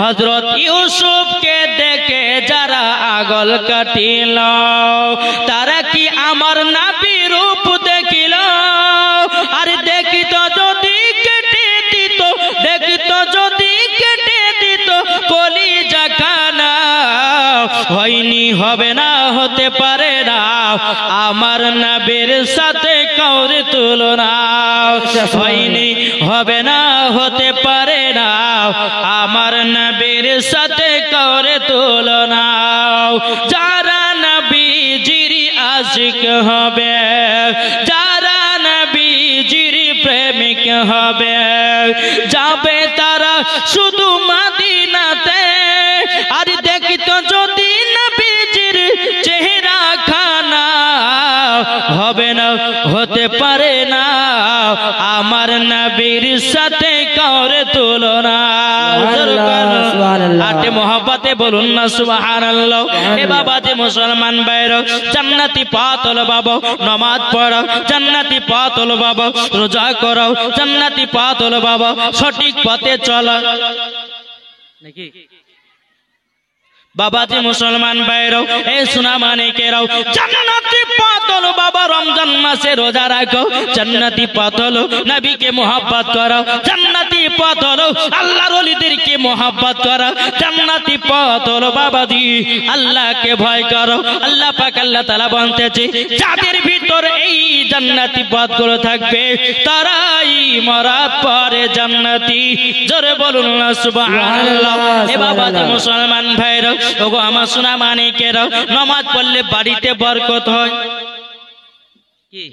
হযরত ইউসুফকে দেখে যারা আগল কাটিল তারা কি আমার নবী রূপ দেখিল আর দেখিত যদি কেটে দিত দেখিত যদি কেটে দিত কলিজা খানা হয়নি হবে না হতে পারে না আমার নবীর সাথে কাউর তুলনা হয়নি হবে না হতে পারে না আমার নবীর সাথে কাউর তুলনা যারা নবীজির আশিক হবে যারা নবীজির প্রেমিক হবে যাবে তারা শুধু মদিনাতে আর দেখিত যদি নবীজির চেহারা খানা হবে না হতে পারে না আমার নবীর সাথে কাউর তুলনা আটে মোহাব্বতে বলুন না সুবহানাল্লাহ। এ বাবা যে মুসলমান ভাইরা জান্নাতি পথ হলো বাবা নামাজ পড়ো জান্নাতি পথ হলো বাবা রোজা করো জান্নাতি পথ হলো বাবা সঠিক পথে চলো নাকি বাবা যে মুসলমান ভাইরা এ সোনা মানিকেরাও জান্নাতি পথ হলো বাবা রমজান মাসে রোজা রাখো জান্নাতি পথ হলো নবীকে মোহাব্বত করো জান্নাতি পথ হলো আল্লাহর ওলিদেরকে মোহাব্বত করো জান্নাতি পথ হলো বাবাজি আল্লাহকে ভয় করো আল্লাহ পাক আল্লাহ তাআলা বলতেছে যাদের ভিতর এই জান্নাতি পথগুলো থাকবে তারাই মরার পরে জান্নাতি জোরে বলুন না সুবহানাল্লাহ। এ বাবা যে মুসলমান ভাইরা ওগো আমার সোনা মানিকেরা নামাজ পড়লে বাড়িতে বরকত হয় কি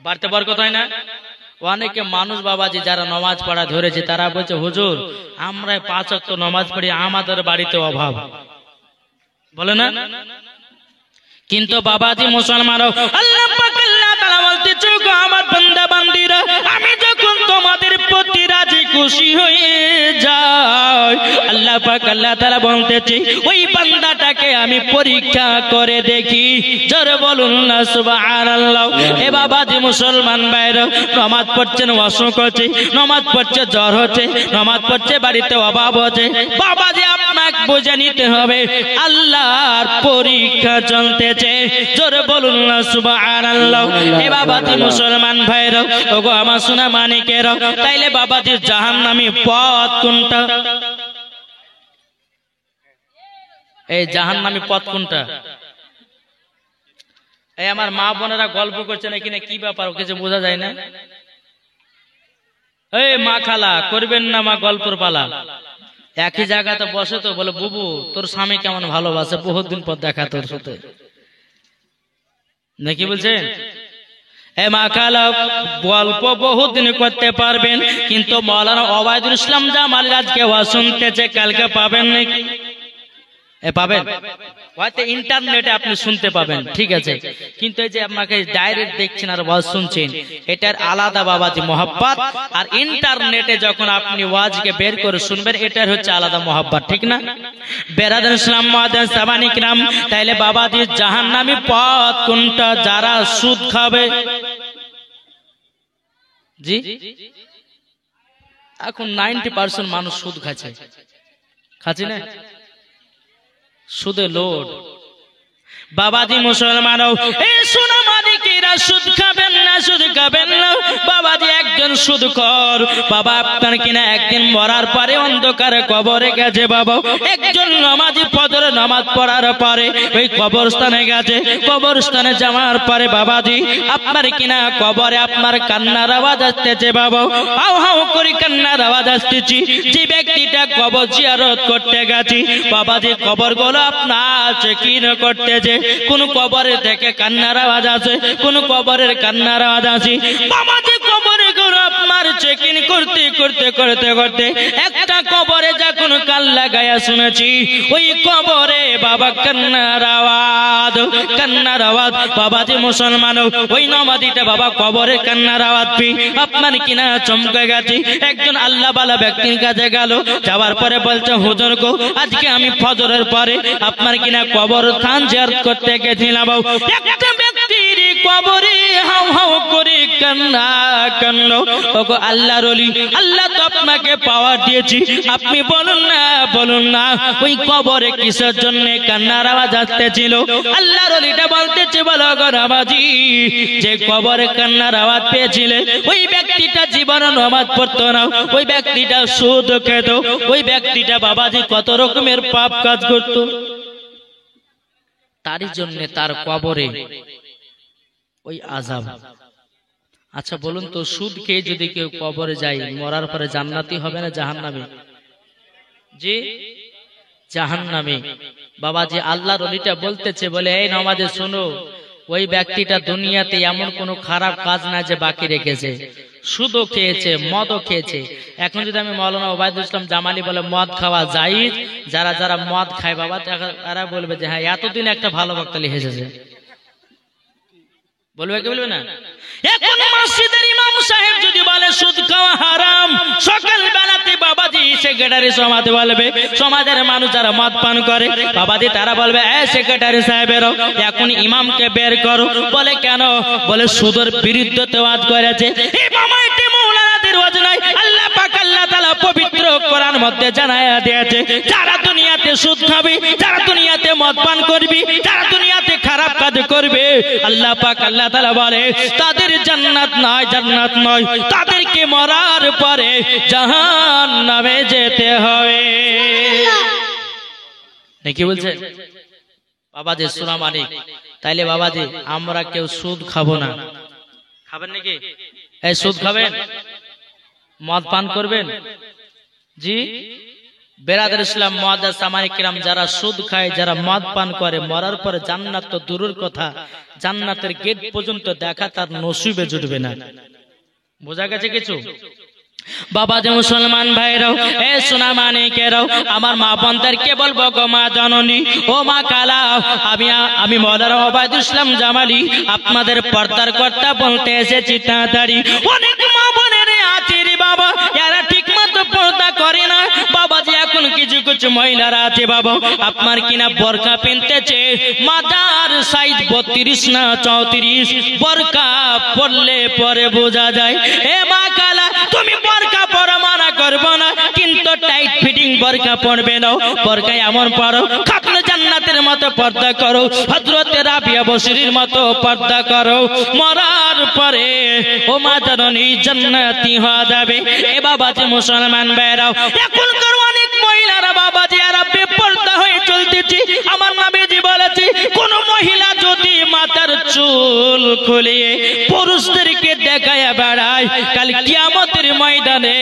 বাড়িতে বরকত হয় না অনেকে মানুষ বাবাজি যারা নামাজ পড়া ধরেছে তারা বলছে হুজুর আমরা 5 ওয়াক্ত নামাজ পড়ি আমাদের বাড়িতে অভাব বলে না কিন্তু বাবাজি মুসলমানও আল্লাহ পাক আল্লাহ তাআলা বলতেছে গো আমার বান্দা বান্দীরা আমি যখন তোমাদের প্রতি রাজি খুশি হয়ে যাই আল্লাহ পাক আল্লাহ তাআলা বলতেছে ওই বান্দাটাকে আমি পরীক্ষা করে দেখি জোরে বলুন না সুবহানাল্লাহ। এ বাবাজি মুসলমান ভাইরা নামাজ পড়ছেন অসুখ হচ্ছে নামাজ পড়ছে জ্বর হচ্ছে নামাজ পড়ছে বাড়িতে অভাব হচ্ছে বাবাজি আপনাকে বুঝে নিতে হবে আল্লাহর পরীক্ষা চলতেছে জোরে বলুন না সুবহানাল্লাহ। এ বাবাজি মুসলমান ভাইরা ওগো আমার সোনা মানিকেরা তাইলে বাবাজির জাহান্নামী পথ কোনটা এই জাহান্নামী পথ কোনটা এই আমার মা বোনেরা গল্প করছে নাকি না কি ব্যাপার কিছু বোঝা যায় না এই মা খালা করবেন না মা গল্পর পালা একই জায়গাতে বসে তো বলে বুবু তোর স্বামী কেমন ভালোবাসে বহুদিন পর দেখা তোর সাথে নাকি বলছেন এ মা খালা গল্প বহুদিন করতে পারবেন কিন্তু মাওলানা ওবায়দুল ইসলাম জামালি আজকে ওয়াজ শুনতেছে কালকে পাবেন নাকি এ পাবেন হয়তো ইন্টারনেটে আপনি শুনতে পাবেন ঠিক আছে কিন্তু এই যে আপনাকে ডাইরেক্ট দেখছেন আর ওয়াজ শুনছেন এটার আলাদা বাবাজি মোহাব্বত আর ইন্টারনেটে যখন আপনি ওয়াজকে বের করে শুনবেন এটার হচ্ছে আলাদা মোহাব্বত ঠিক না বেরাদার ইসলাম মুআদ্দিন সাবানি কিরাম তাইলে বাবাজি জাহান্নামী পথ কোনটা যারা সুদ খাবে জি এখন 90% মানুষ সুদ খাচ্ছে না সুদে লোড বাবাজি মুসলমানও এই সোনা মানিকেরা সুদ খাবেন না সুদ খাবেন না বাবাজি একজন সুদখোর বাবা আপনার কিনা একদিন মরার পরে অন্ধকারে কবরে গেছে বাবা একজন নামাজি ফজর নামাজ পড়ার পরে ওই কবরস্থানে গেছে কবরস্থানে যাওয়ার পরে বাবাজি আপনার কিনা কবরে আপনার কান্নার আওয়াজ আসতেছে বাবা হাউ হাউ করে কান্নার আওয়াজ আসতেছে যে ব্যক্তিটা কবর জিয়ারত করতে গেছে বাবাজি কবরগুলো আপনার চেকিং করতেছে কোন কবরে থেকে কান্নার আওয়াজ আছে কোন কবরের কান্নার আওয়াজ আছে বাবাজি কবরে গুলো আপনার চেকিং করতে করতে করতে করতে একটা কবরে যখন কান লাগায়া শুনেছি ওই কবরে বাবা কান্নার আওয়াজ বাবাজি মুসলমান ওই নামাজিটা বাবা কবরে কান্নার আওয়াজ পেয়ে আপনার কিনা চমকে গেছে একজন আল্লাহ বালা ব্যক্তির কাছে গেল যাওয়ার পরে বলছে হুজুর গো আজকে আমি ফজরের পরে আপনার কিনা কবরস্থান জিয়ারত করতে গেছিলাম একটা ব্যক্তির কবরে হাউ হাউ করে কান্না কান্না। ওগো আল্লাহর ওলি, আল্লাহ তো আপনাকে পাওয়ার দিয়েছি, আপনি বলুন না ওই কবরে কিসের জন্য কান্নার আওয়াজ আসতেছিল? আল্লাহর ওলিটা বলতেছে, বলো গো নামাজি, যে কবরে কান্নার আওয়াজ পেয়েছিলে ওই ব্যক্তিটা জীবনে নামাজ পড়তো না, ওই ব্যক্তিটা সুদ খেত, ওই ব্যক্তিটা বাবাজি কত রকমের পাপ কাজ করত, তারই জন্য তার কবরে ওই আযাব। আচ্ছা বলুন তো, সুদ খেয়ে যদি কেউ কবরে যায়, মরার পরে জান্নাতি হবে না জাহান্নামী? জি জাহান্নামী। বাবাজি আল্লাহর ওলিটা বলতেছে, বলে এই নামাজে শোনো, ওই ব্যক্তিটা দুনিয়াতে এমন কোনো খারাপ কাজ না যে বাকি রেখেছে, সুদও খেয়েছে, মদও খেয়েছে। এখন যদি আমি মাওলানা ওবায়দুল ইসলাম জামালি বলে মদ খাওয়া জায়েজ, যারা যারা মদ খায় বাবা তারা বলবে যে হ্যাঁ এতদিন একটা ভালো বক্তা লিখে এসেছে, বলবে কি বলবে না? এখন মসজিদের ইমাম সাহেব যদি বলে সুদ খাওয়া হারাম, সকাল বেলাতে বাবাজি সেক্রেটারি সমাজ বলবে, সমাজের মানুষ যারা মদ পান করে বাবাজি তারা বলবে এ সেক্রেটারি সাহেবেরও এখন ইমামকে বের করো। বলে কেন? বলে সুদের বিরুদ্ধে ওয়াজ করেছে। ইমাম এটি মাওলানাদের ওয়াজ নয়, আল্লাহ পাক আল্লাহ তাআলা পবিত্র কোরআন মধ্যে জানায়া দিয়েছে, যারা দুনিয়াতে সুদ খাবে, যারা দুনিয়াতে মদ পান করবে, যারা দুনিয়াতে খারাপ কাজ করবে, আল্লাহ পাক আল্লাহ তাআলা বলে তাদের জান্নাত নয়, তাদেরকে মরার পরে জাহান্নামে যেতে হবে। নাকি বলছে বাবাজি সোনা মানিক? তাইলে বাবাজি আমরা কেউ সুদ খাবো না, খাবেন নাকি? এই সুদ খাবেন, মদ পান করবেন? জি বেরাদার ইসলাম মুআদ্দাস সামানিক কিরাম, যারা সুদ খায়, যারা মদ পান করে, মরার পরে জান্নাত তো দূরের কথা, জান্নাতের গেট পর্যন্ত দেখা তার নসিবে জুটবে না। বোঝা গেছে কিছু? বাবাজি মুসলমান ভাইরাও, এ সোনা মানিকেরাও, আমার মা বোনদেরকে বলবো গো মা জননী, ও মা কালা, আমি মাওলানা ওবায়দুল ইসলাম জামালি আপনাদের পর্দার কর্তা বলতে এসেছি তাড়াতাড়ি। অনেক মা বোনের আছে রে বাবা, এরা ঠিক মতো পর্দা করে না বাবাজি। এখন কিছু কিছু মহিলারা আছে বাবা, আপনার কিনা বোরকা পিনতেছে, মাথার সাইজ 32 না 34, বোরকা পরলে পরে বোঝা যায়। এ মা কালা, তুমি বোরকা পরা মানা করবো না, কিন্তু টাইট ফিটিং বোরকা পরবে না। বোরকা এমন পরো খাতনে জান্নাতের মতো পর্দা করো, হযরত রাবিয়া বসরির মতো পর্দা করো, মরার পরে ও মা জননী জান্নাতি হয়ে যাবে। এ বাবাজি মুসলমান ভাইরাও, এখনকার অনেক মহিলারা বাবাজি এরা বেপরদা হয়ে চলতেছে। আমার নবীজি বলেছে, কোন মহিলা যদি মাথার চুল খুলিয়ে পুরুষদেরকে দেখায় বেড়ায়, কাল কিয়ামতের ময়দানে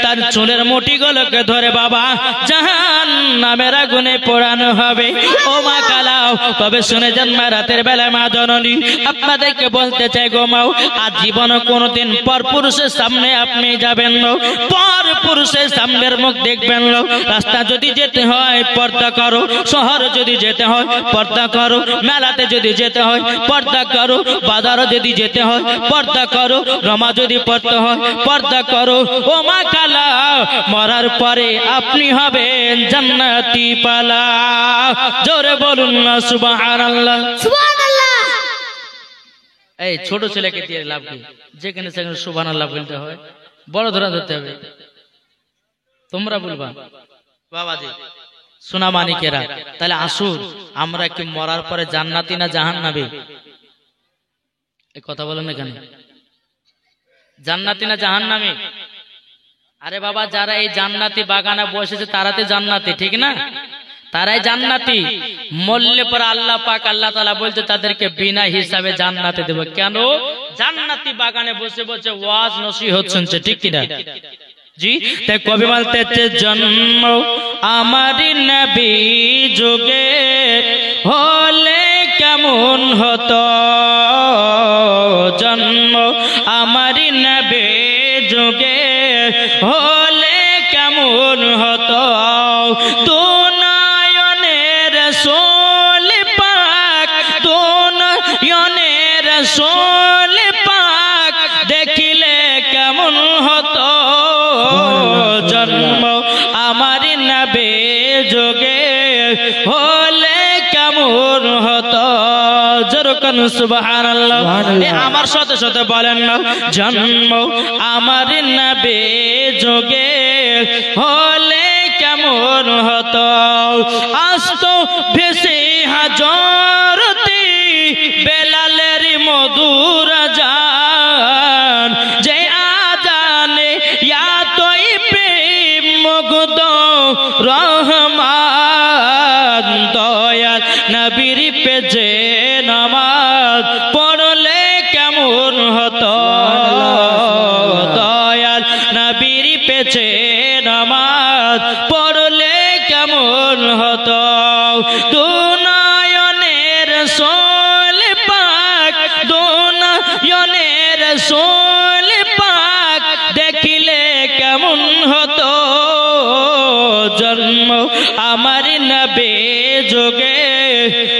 তার চুলের মুঠিগুলোকে ধরে বাবা জাহান্নামের আগুনে পোড়ানো হবে। ও মা কালাও, তবে শুনে যান মা রাতের বেলা মা জননী, আপনাদেরকে বলতে চাই গো মাও, আজ জীবনে কোনোদিন পর পুরুষের সামনে আপনি যাবেন না, পর পুরুষের সামনের মুখ দেখবেন না। রাস্তা যদি যেতে হয় পর্দা করো, শহর যদি যেতে হয় পর্দা করো, মেলাতে যদি যেতে হয় পর্দা করো, বাজারও যদি যেতে হয় পর্দা করো, রমা যদি পড়তে হয় পর্দা করো। ও মা কালা, মরার পরে আপনি হবেন জান্নাতি পালা। জোরে বলুন না সুবহানাল্লাহ, সুবহানাল্লাহ। এই ছোট ছেলেকে দিয়ে লাভ কি? যেখানে সেখানে সুবহানাল্লাহ বলতে হয়, বড় ধরা ধরতে হবে। তোমরা বলবা বাবাজি সোনা মানিকেরা, তাহলে আসুন আমরা কি মরার পরে জান্নাতি না জাহান্নামী? এই কথা বলেন এখানে, জান্নাতি না জাহান্নামী? আরে বাবা, যারা এই জান্নাতি বাগানে বসেছে তারাতে জান্নাতি, ঠিক না? তারাই জান্নাতি। মরলে পরে আল্লাহ পাক আল্লাহ তাআলা বলছে তাদেরকে বিনা হিসাবে জান্নাতে দেব। কেন? জান্নাতি বাগানে বসে বসে ওয়াজ নসিহত শুনছে, ঠিক কিনা? জি, তাই কবি বলতেছে, জন্ম আমারি নবী যুগে হলে কেমন হতো, জন্ম আমারি নবী যুগে হলে কেমন হতো, তো নয়নের রাসূল পাক, তো নয়নের রাসূল পাক দেখিলে কেমন হতো, জন্ম আমার নবী যুগে হলে কেমন হতো। জোরে কোন সুবহানাল্লাহ। আমার সাথে সাথে বলেন না, জন্ম আমার নবী যোগে হলে কেমন হতো, আসতো ভেসে হাজরতি বেলালের মধুর জান, যে আজানে ইয়াতই প্রেম মুগ্ধ রহমান, দয়াল নবীর পেজে নামাজ পড়লে কেমন হতো, দয়াল নবীর পেজে নামাজ পড়লে কেমন হতো, দুনয়নের সোল পাক, দুনয়নের সোল পাক দেখিলে কেমন হতো, জন্ম আমার নবী যোগে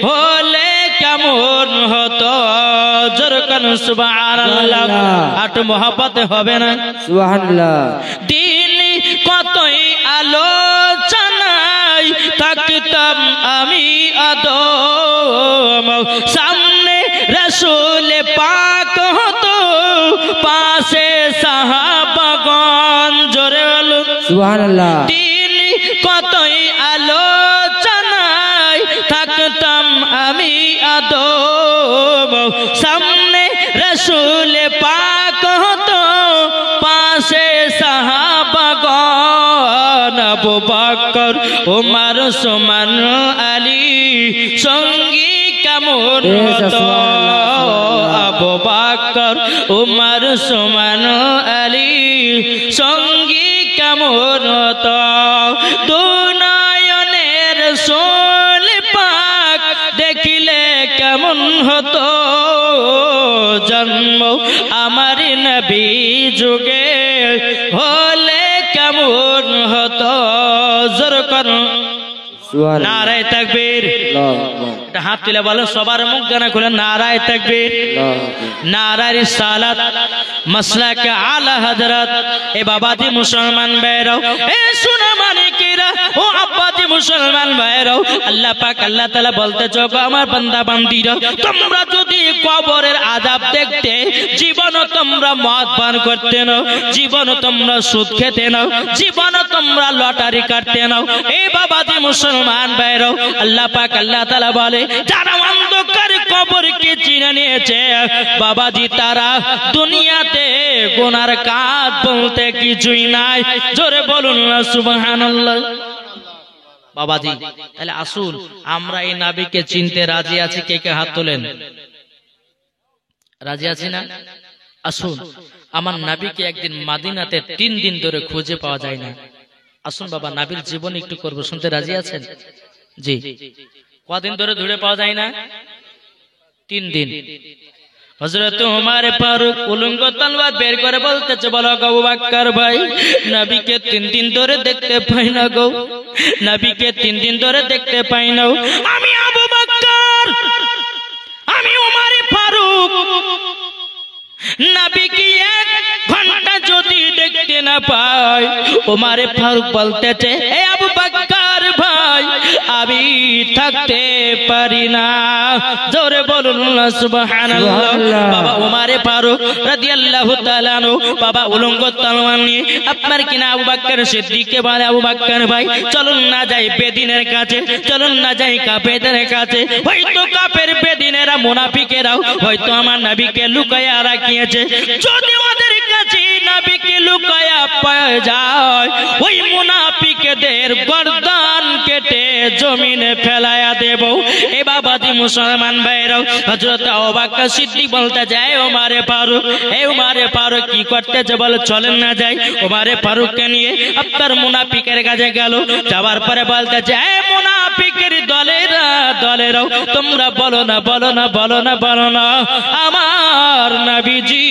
হলে কেমন হতো। জোরকান সুবহানাল্লাহ। আট মোহাব্বত হবে না সুবহানাল্লাহ। দিন কতই আলোচনায় থাকতাম আমি আদম, সামনে রাসূল পাক হতো, পাশে সাহাবাগণ। জোরে বলুন সুবহানাল্লাহ। দিন কতই আলোচনায় থাকতাম আমি আদম, সামনে রাসূল পাক হতো, পাশে সাহাবাগণ। আবু বকর ওমর ওসমান আলী সঙ্গী কেমন হতো, আবু বকর ওমর ওসমান আলী সঙ্গী কেমন হতো, দুনয়নের সোল পাক দেখিলে কেমন হতো, জন্ম আমার নবী যুগে হলে কেমন হতো। জোর করুন নারায়ে তাকবীর। এটা হাত তুলে বলেন, সবার মুখ গানা খুলে নারায়ে তাকবীর, নারায়ে রিসালাত, মাসলাক আলা হযরত। এ বাবাজি মুসলমান ভাইরাও, এ সোনা মানিকেরা, ও আব্বাজি মুসলমান ভাইরাও, আল্লাহ পাক আল্লাহ তাআলা বলতে চোখ আমার বান্দা বান্দীরা, তোমরা যদি কবরের আযাব দেখতে, জীবন তোমরা মদ পান করতে নাও, জীবন তোমরা সুদ খেতে নাও, জীবন তোমরা লটারি কাটতে নাও, এ বাবাজি মুসলমান ভাইরাও, আল্লাহ পাক আল্লাহ তাআলা বলে, যারা অন্ধকার কবরকে চিনে নিয়েছে বাবাজি, তারা দুনিয়াতে গুনার কাজ বলতে কিছুই নাই। জোরে বলুন না সুবহানাল্লাহ। বাবাজি তাহলে আসুন আমরা এই নবীকে চিনতে রাজি আছি, কে কে হাত তোলেন? রাজি আছি না? আসুন, আমার নবীকে একদিন মদিনাতে 3 দিন ধরে খুঁজে পাওয়া যায় না। আসুন বাবা নবীর জীবন একটু করব, শুনতে রাজি আছেন? জি। কদিন ধরে ধরে পাওয়া যায় না? 3 দিন। হযরত ওমর ফারুক উলঙ্গ তলোয়ার বের করে বলতেছে, বলো আবু বকর ভাই, নবীকে 3 দিন ধরে দেখতে পাই না গো, নবীকে 3 দিন ধরে দেখতে পাই না। আমি আবু বকর, আমি ওমর ফারুক, নবীকে 1 ঘন্টা যদি দেখতে না পাই। ওমর ফারুক বলতেছে, হে আবু বকর ভাই, আমি থাকতে পারি না। জোরে বলুন না সুবহানাল্লাহ। বাবা ওমর ফারুক রাদিয়াল্লাহু তাআলা আনহু বাবা উলঙ্গ তলোয়ার নিয়ে আপনার কিনা আবু বকর সিদ্দিককে বলে, আবু বকর ভাই চলুন না যাই বেদিনের কাছে, চলুন না যাই কাফেরদের কাছে, হয়তো কাফের বেদিনেরা মুনাফিকেরাও হয়তো আমার নবীকে লুকায়া রাখিয়েছে, যদি ওদের কাছে নবীকে লুকায়া পাওয়া যায়, ওই মুনাফিকদের গর্দান কেটে জমিনে ফেলায়া দেব। এ বাবাজি মুসলমান ভাইরাও, হযরত আবু বকর সিদ্দিক বলতে যায়, ওমর ফারুক, হে ওমর ফারুক কি করতেছে বলে, চলেন না যাই। ওমর ফারুককে নিয়ে আপনার মুনাফিকের কাছে গেল, যাওয়ার পরে বলতে যায়, মুনাফিকের দলেরাও তোমরা বলো না, বলো না, বলো না, বলো না, আমার নবীজি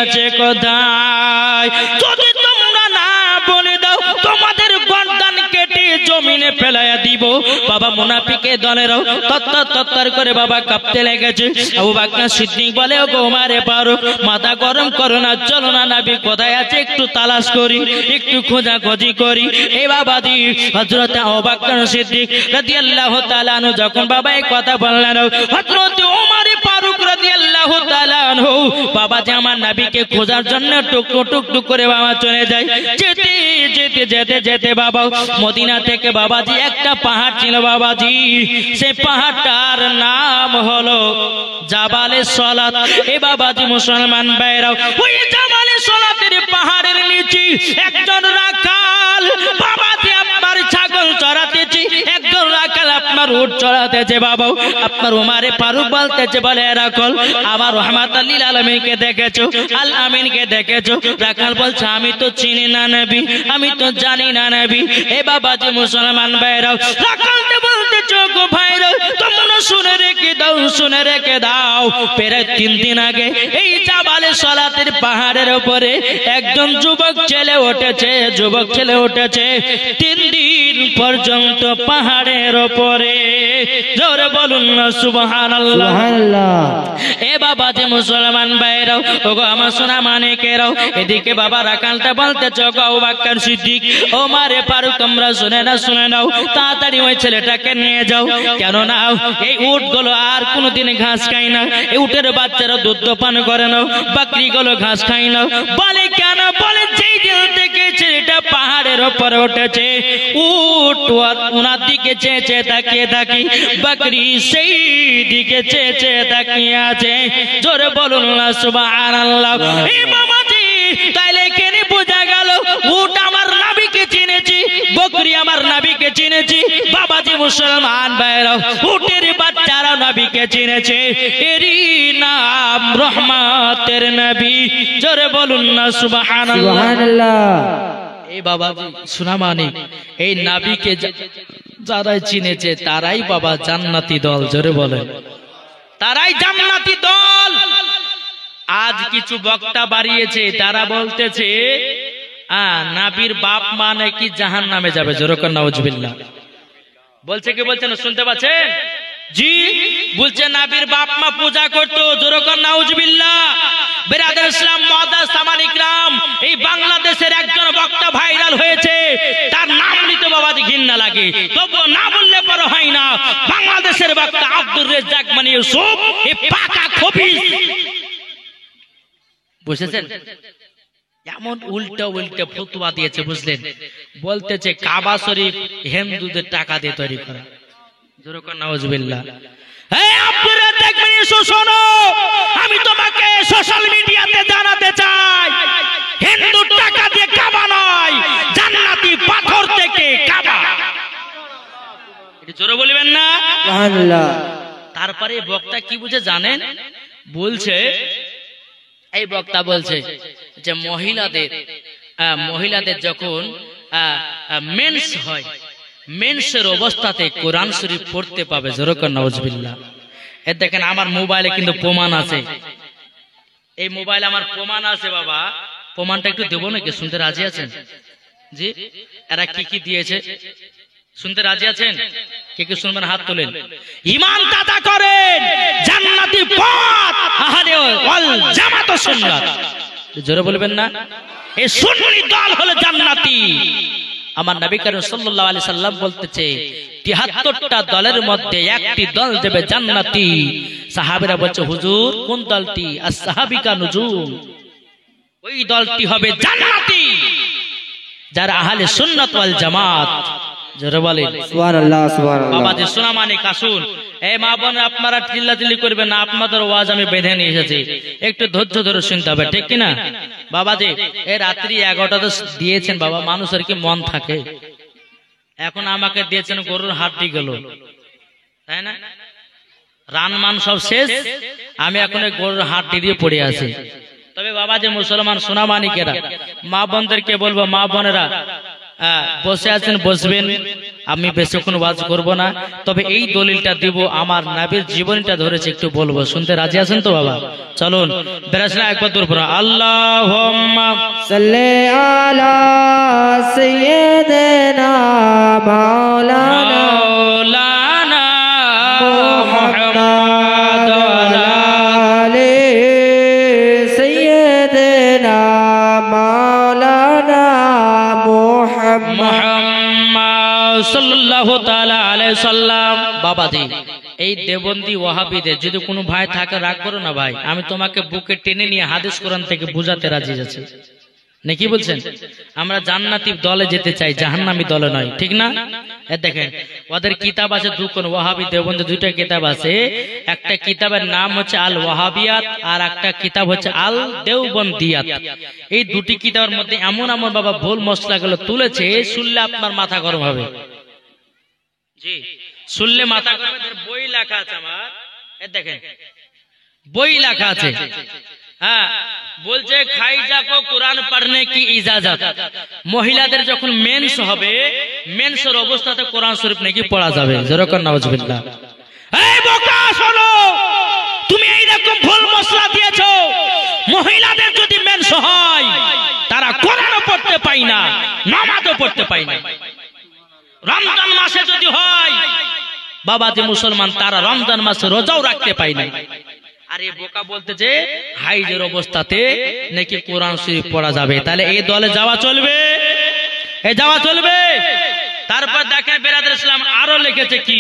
আছে কোথায়? যদি তোমরা না বলে দাও, তোমাদের গর্দান কেটে জমিনে ফেলায়া দিব। বাবা মুনাফিকের দলেরাও তত্তর করে বাবা কাঁপতে লেগেছে। আবু বকর সিদ্দিক বলে, ও ওমর ফারুক মাথা গরম করো না, চলো না নবী কোথায় আছে একটু তালাশ করি, একটু খোঁজাখুঁজি করি। এই বাবাজি হযরত আবু বকর সিদ্দিক রাদিয়াল্লাহু তাআলা আনহু যখন বাবা এই কথা বললেন, হযরত ওমর ফারুক রাদিয়াল্লাহু তাআলা আনহু বাবাজি আমার নবীকে খোঁজার জন্য টুক করে বাবা চলে যায়। যেতে যেতে যেতে যেতে বাবা মদিনা থেকে বাবাজি একটা পাহাড় ছিল বাবাজি, সেই পাহাড়টার নাম হলো জাবালে সলাত। এ বাবাজি মুসলমান ভাইরা, ওই জাবালে সলাতের পাহাড়ের নিচে একজন রাখাল বাবাজি আপনার ছাগল চড়াতেছে, একজন রাখাল আপনার উট চড়াতেছে। বাবা আপনার উমারে ফারুক বলতেছে, বলে রাখাল আমার রহমাতুল লিল আলামিনকে দেখেছো, আল আমিনকে দেখেছো? রাখাল বলছে আমি তো চিনি না নবী, আমি তো জানি না নবী। এ বাবাজি মুসলমান ভাইরা, রাখালকে বলতেছো গো ভাইরা তোমরা শুনে রেখে দাও, শুনে রেখে দাও। প্রায় 3 দিন আগে এই জাবালে সলাতের পাহাড়ের উপরে একজন যুবক ছেলে উঠেছে, যুবক ছেলে উঠেছে 3 দিন পর্যন্ত পাহাড়ের উপরে। জোরে বলুন না সুবহানাল্লাহ। এ বাবাজি মুসলমান ভাইরাও, ওগো আমার সোনা মানিকেরাও, এদিকে বাবা রাখালটা বলতেছে গো আবু বকর সিদ্দিক, ওমরে ফারুক তোমরা শুনে নাও, তাড়াতাড়ি ওই ছেলেটাকে নিয়ে যাও। কেন না এই উটগুলো আর কোনোদিন ঘাস খায় না, এই উটের বাচ্চারা দুধ পান করে না, বকরিগুলো ঘাস খায় না। বলে কেন? বলে যেই দিন থেকে ছেলেটা পাহাড়ের উপরে উঠেছে উট ওনার দিকে চেয়ে চেয়ে তাকিয়ে থাকি, বকরি সেই দিকে চেয়ে চেয়ে তাকিয়ে আছে। জোরে বলুন না সুবহানাল্লাহ। এই বাবাজি তাইলে কেন বোঝা গেল উট আমার নবীকে চিনেছি, বকরি আমার নবীকে চিনেছি। বাবাজি মুসলমান ভাইরা, উটের বাচ্চারা নবীকে চিনেছে, এরই নাম রহমতের নবী। জোরে বলুন না সুবহানাল্লাহ। এই বাবাজি শোনা মানিক, এই নবীকে যারাই চিনেছে তারাই বাবা জান্নাতি দল। জোরে বলেন, তারাই জান্নাতি দল। আজ কিছু বক্তা বাড়িয়েছে, তারা বলতেছে নবীর বাপ মা নাকি জাহান্নামে যাবে। জোরে কর নাউজুবিল্লাহ। বলছে কি বলছেন শুনতে পাচ্ছেন? জি বলছে নবীর বাপ মা পূজা করতো। জোরে কর নাউজুবিল্লাহ। বিরাদর ইসলাম মুআদ্দাস সামান ইকরাম, এই বাংলাদেশের একজন বক্তা ভাইরাল হয়েছে, তার নাম নিতে বাবাজি ঘৃণা লাগে, তবু না বললে বড় হয় না। বাংলাদেশের বক্তা আব্দুর রেজ্জাক মানে ইউসুফ, এই পাকা খবিস। বুঝেছেন? এমন উল্টা উল্টা ফতোয়া দিয়েছে, বুঝলেন? বলতেছে কাবা শরীফ হিন্দুদের টাকা দিয়ে তৈরি করা। জোরে কর নাউজুবিল্লাহ। এই আব্দুর রেজ্জাক মানে ইউসুফ শোনো, আমি তোমাকে সোশ্যাল মিডিয়াতে জানাতে চাই, হিন্দু টাকা দিয়ে কাবা নয়, জান্নাতি পাথর থেকে কাবা। এটা জোরে বলবেন না সুবহানাল্লাহ। তারপরে বক্তা কি বুঝে জানেন? বলছে, এই বক্তা বলছে যে মহিলাদের যখন মেন্স হয়, মেন্সের অবস্থাতে কোরআন শরীফ পড়তে পাবে। জোরে কর নাউজুবিল্লাহ। এ দেখেন আমার মোবাইলে কিন্তু প্রমাণ আছে, এই মোবাইলে আমার প্রমাণ আছে বাবা। প্রমাণটা একটু দেবো নাকি? শুনতে রাজি আছেন? জি, এরা কি কি দিয়েছে শুনতে রাজি আছেন? কে কে শুনবেন হাত তোলেন। ঈমান দাতা করেন জান্নাতি পথ, আহারে ওয়াল জামাত সুন্নাত। জোরে বলবেন না? এই সুন্নি দল হলো জান্নাতি। আমার নবী করিম সাল্লাল্লাহু আলাইহি সাল্লাম বলতেছে ৭৩টা দলের মধ্যে একটি দল যাবে জান্নাতি। সাহাবীরা বলছে হুজুর কোন দলটি? আস-সাহাবিকা নুজুম, ওই দলটি হবে জান্নাতি যারা আহলে সুন্নাত ওয়াল জামাত। জোরে বলেন সুবহানাল্লাহ সুবহানাল্লাহ। বাবা যে শোনা মানে কাসুন, এই মা বোন আপনারা চিল্লাচিল্লি করবেন না, আপনাদের ওয়াজ আমি বেঁধে নিয়ে এসেছি, একটু ধৈর্য ধরে শুনতে হবে, ঠিক কিনা? বাবাজি এই রাত্রি 11টাতে দিয়েছেন বাবা, মানুষের কি মন থাকে? এখন আমাকে দিয়েছেন গরুর হাড্ডি গেল, তাই না? রান মান সব শেষ, আমি এখন গরুর হাড্ডি দিয়ে পড়ে আছি। তবে বাবা যে মুসলমান সোনা মানিকেরা, মা বোনদেরকে বলবো, মা বোনেরা বসে আছেন বসবেন, আমি বেশিক্ষণ ওয়াজ করব না, তবে এই দলিলটা দিব, আমার নবীর জীবনটা ধরেছে, একটু বলবো, শুনতে রাজি আছেন তো বাবা? চলুন বেরাসনা একবার দূর পড়া, আল্লাহুম্মা সাল্লি আলা সাইয়্যিদিনা মাওলানা মুহাম্মদ ওয়া আলি সাইয়্যিদিনা মাওলানা মুহাম্মদ সাল্লাল্লাহু তাআলা আলাইহি সাল্লাম। বাবাজি এই দেবন্দি ওয়াহাবিদের যদি কোনো ভাই থাকে রাগ করো না ভাই, আমি তোমাকে বুকে টেনে নিয়ে হাদিস কোরআন থেকে বুঝাতে রাজি আছি। নাকি বলছেন? আমরা জান্নাতি দলে যেতে চাই, জাহান্নামী দলে নয়, ঠিক না? দেখেন ওদের কিতাব আছে দুটো, ওয়াহাবি দেওবন্দি দুইটা কিতাব আছে। একটা কিতাবের নাম হচ্ছে আল ওয়াহাবিয়াত আর একটা কিতাব হচ্ছে আল দেওবন্দিয়াত। এই দুটি কিতাবের মধ্যে এমন এমন বাবা ভুল মশলাগুলো তুলেছে, শুনলে আপনার মাথা গরম হবে। জি, শুনলে মাথা গরম হবে। বই লেখা আছে আমার, দেখেন বই লেখা আছে। হ্যাঁ, বলছে খাইজা কো কোরআন পড়নে কি ইজাজত, মহিলাদের যখন মেন্স হবে, মেন্সের অবস্থাতে কোরআন শরীফ নাকি পড়া যাবে। যেরকম নাউজুবিল্লাহ। এই বোকা শোনো, তুমি এই রকম ভুল মশলা দিয়েছো। মহিলাদের যদি মেন্স হয়, তারা কোরআনও পড়তে পায় না, নামাজও পড়তে পায় না। রমজান মাসে যদি হয় বাবা যে মুসলমান, তারা রমজান মাসে রোজাও রাখতে পায় না। আরে বোকা বলতেছে হাইজের অবস্থাতে নাকি কোরআন শরীফ পড়া যাবে। তাহলে এই দলে যাওয়া চলবে? এই যাওয়া চলবে? তারপর দেখেন বেরাদর ইসলাম আরো লিখেছে কি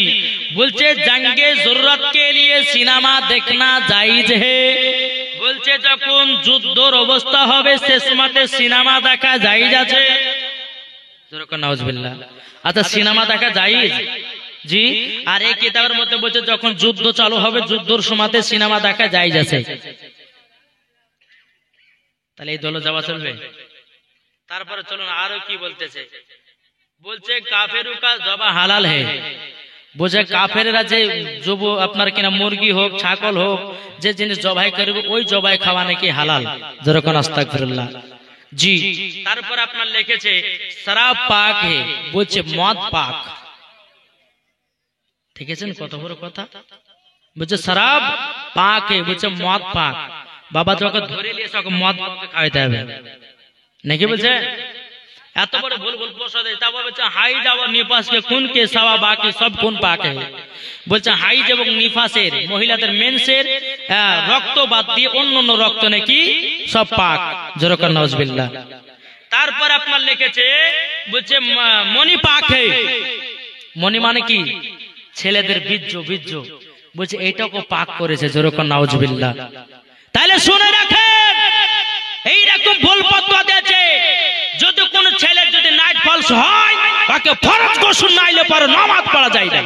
বলছে, জঙ্গে জরুরত কে লিয়ে সিনেমা দেখনা জায়েজ হে। বলছে যখন যুদ্ধর অবস্থা হবে সে সময়তে সিনেমা দেখা জায়েজ আছে। যেরকম নাউজুবিল্লাহ। আচ্ছা সিনেমা দেখা জায়েজ? জি। আর এই কিতাবের মধ্যে বলছে যখন যুদ্ধ চালু হবে, যুদ্ধের সময়তে সিনেমা দেখা জায়েজ আছে। তাহলে এই দলে যাওয়া চলবে? তারপরে চলুন আরো কি বলতেছে। বলছে কাফেরু কা জবা হালাল হে। বলছে কাফেররা যে আপনার কিনা মুরগি হোক ছাগল হোক যে জিনিস জবাই করবে ওই জবাই খাওয়া নাকি হালাল। যেরকম আস্তাগফিরুল্লাহ। জি। তারপর আপনার লিখেছে শরাব পাক হে। বলছে মদ পাক। ঠিক আছে, কত বড় কথা। বলছে শরাব পাক হে, বলছে মদ পাক। বাবা তোকে ধরে নিয়ে সব মদ খাওয়াইতে হবে নাকি? বলছে এত বড় ভুল ভুল প্রশ্ন দেয়। তারপর বলছে হাইজ এবং নিফাসকে খুন কে সাওয়া বাকি সব খুন পাক হে। বলছে হাইজ এবং নিফাসের মহিলাদের মেন্সের রক্ত বাদ দিয়ে অন্য রক্ত নাকি সব পাক। যেরকম নাউজুবিল্লাহ। তারপর আপনার লিখেছে বলছে মনি পাক হে। মনি মানে কি? ছেলেদের বীর্য। বীর্য বলছে এইটাকে পাক করেছে। যেরকম নাউজুবিল্লাহ। তাহলে শুনে রাখেন, এইরকম ভুল ফতোয়া দিয়েছে। যদি কোন ছেলের যদি নাইট ফলস হয়, তাকে ফরজ গোসল নাইলে পরে নামাজ পড়া যায় না।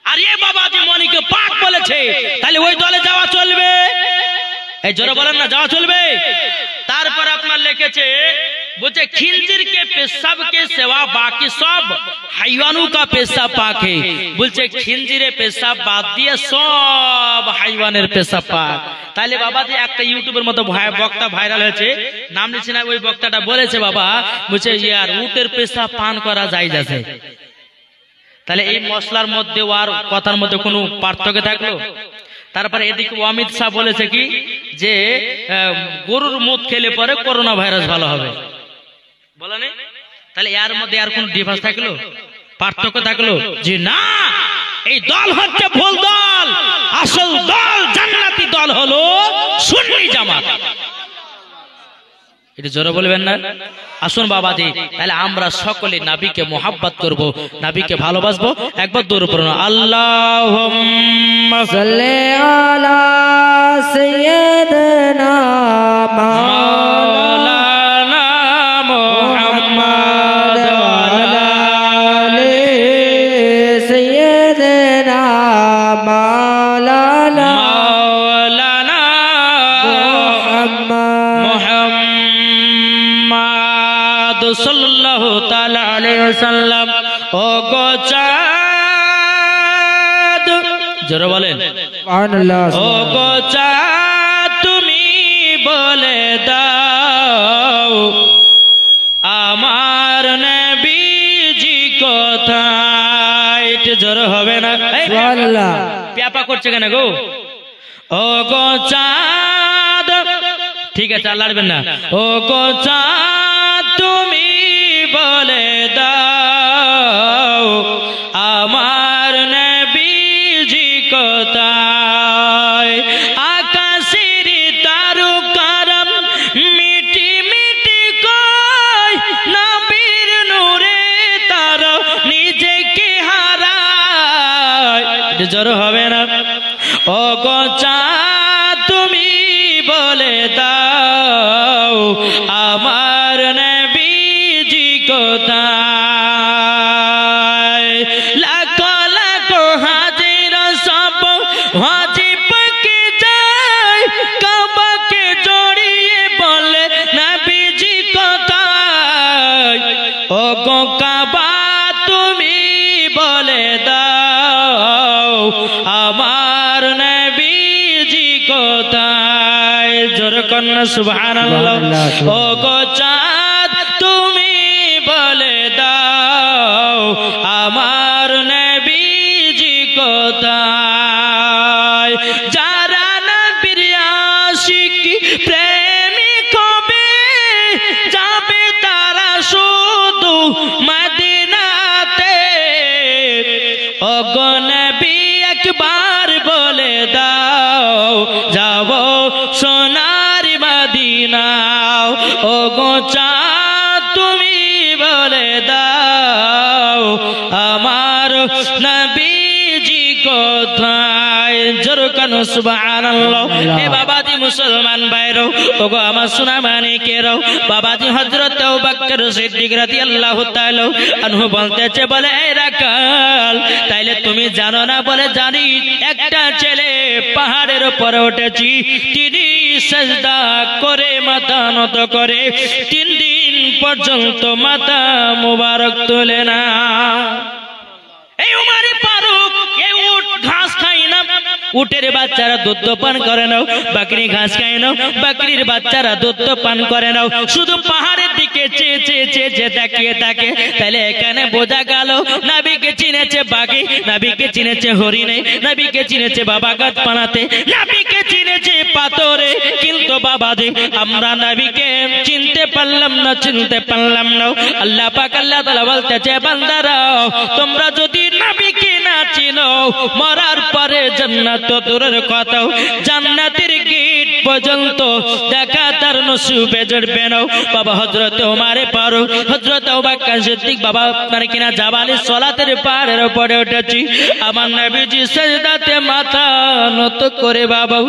আর এ বাবাজি মনিকে পাক বলেছে, তাহলে ওই দলে যাওয়া চলবে? এই জোরে বলেন না, যাওয়া চলবে? তারপর আপনার লিখেছে বলছে खिंजीर के पेशाब के सिवा बाकी सब হাইওয়ানু का पेशाब पाक है। বলছে खिंजीরে পেশাব বাদ দিয়ে সব হাইওয়ানের পেশাব পাক। তাহলে বাবাজি একটা ইউটিউবের মতো বক্তা ভাইরাল হয়েছে, নাম নিচ্ছি না, ওই বক্তাটা বলেছে বাবা বলছে ইয়ার উটের পেশাব পান করা জায়েজ আছে। তাহলে এই মশলার মধ্যে আর কথার মধ্যে কোনো পার্থক্য থাকলো? তারপরে এদিকে অমিত শাহ বলেছে কি যে গরুর মুখ খেলে পরে করোনা ভাইরাস ভালো হবে, বলে নেই? তাহলে এর মধ্যে আর কোন ডিফারেন্স থাকলো, পার্থক্য থাকলো? যে না, এই দল হচ্ছে ভুল দল। আসল দল জান্নাতি দল হলো সুন্নি জামাত। এটা জোরে বলবেন না? আসুন বাবাজি, তাহলে আমরা সকলে নবীকে মোহাব্বত করব, নবীকে ভালোবাসবো। একবার দূর পড়ুন আল্লাহুম্মা সাল্লি আলা সাইয়্যিদিনা মাওলানা মুহাম্মদ ওয়া আলা আলি সাইয়্যিদিনা মাওলানা সাল্লাল্লাহু তাআলা আলাইহি ওয়াসাল্লাম। ও গো চাঁদ, জোরে বলেন সুবহানাল্লাহ। ও গো চাঁদ তুমি বলে দাও আমার নবীজি কোথায়? একটু জোরে হবে না? সুবহানাল্লাহ। প্যাপা করছে কেন গো? ও গো চাঁদ, ঠিক আছে আর লড়বেন না। ও গো চাঁদ তুমি বলে দাও আমার নবীজি কোথায়? আকাশের তারকার মিটি মিটি কয় নবীর নূরে তার নিজেকে হারায়। জোর হবে না। ও গো চাঁদ তুমি বলে দাও আমার নবীজি কোথায়? লাখো লাখো হাজির সব হাজি পাকে যায় কাবাকে জড়িয়ে বলে নবীজি কোথায়? ও গো কাবা তুমি বলে দাও আমার নবীজি কোথায়? জোর কন্যা সুবহানাল্লাহ। ও গো চাঁদ তুমি বলে দাও আমার নবীজি কোথায়? যারা নবীর আশিক প্রেমিক হবে যাবে তারা শুধু মদিনাতে। ও গো নবী একবার বলে দাও যাব সোনার মদিনা। ও গো চাঁদ তুমি বলে দাও আমার নবীজি কোথায়? জোর কানো সুবহানাল্লাহ। এ বাবাজি মুসলমান ভাইরো, ওগো আমার সোনা মানিকেরও, বাবাজি হযরত আবু বকর সিদ্দিক রাদিয়াল্লাহু তাআলা আনহু বলতেছে, বলে এই রাখাল তাইলে তুমি জানো না? বলে জানি। একটা ছেলে পাহাড়ের উপরে উঠেছি, তিনি সিজদা করে মাথা নত করে 3 দিন পর্যন্ত মাথা মুবারক তোলে না। এই উমারে ফারুক এই উট ঘাস খায় না, উটের বাচ্চারা দুধ পান করে নাও, বকরি ঘাস খায় নাও, বকরির বাচ্চারা দুধ পান করে নাও, শুধু পাহাড়ের দিকে চেয়ে চেয়ে চেয়ে চেয়ে তাকিয়ে থাকে। তাহলে এখানে বোঝা গেল নবীকে চিনেছে বাঘে, নবীকে চিনেছে হরিণে, নবীকে চিনেছে বাবা গাছ পানাতে, নবীকে চিনেছে পাথরে। কিন্তু বাবাজি আমরা নবীকে চিনতে পারলাম না, চিনতে পারলাম না। আল্লাহ পাক আল্লাহ তাআলা বলতেছে, বান্দারা তোমরা যদি নবীকে না চিনো মরার পরে জান্নাত তো দূরের কথা, জান্নাতের গেট পর্যন্ত দেখা তার নসিবে জড়বে না। বাবা হযরত ওমরে ফারুক, হযরত আবু বকর সিদ্দিক বাবা আপনার কিনা জাবালে সালাতের পাহাড়ের উপরে উঠেছি, আমার নবীজি সিজদাতে মাথা নত করে বাবা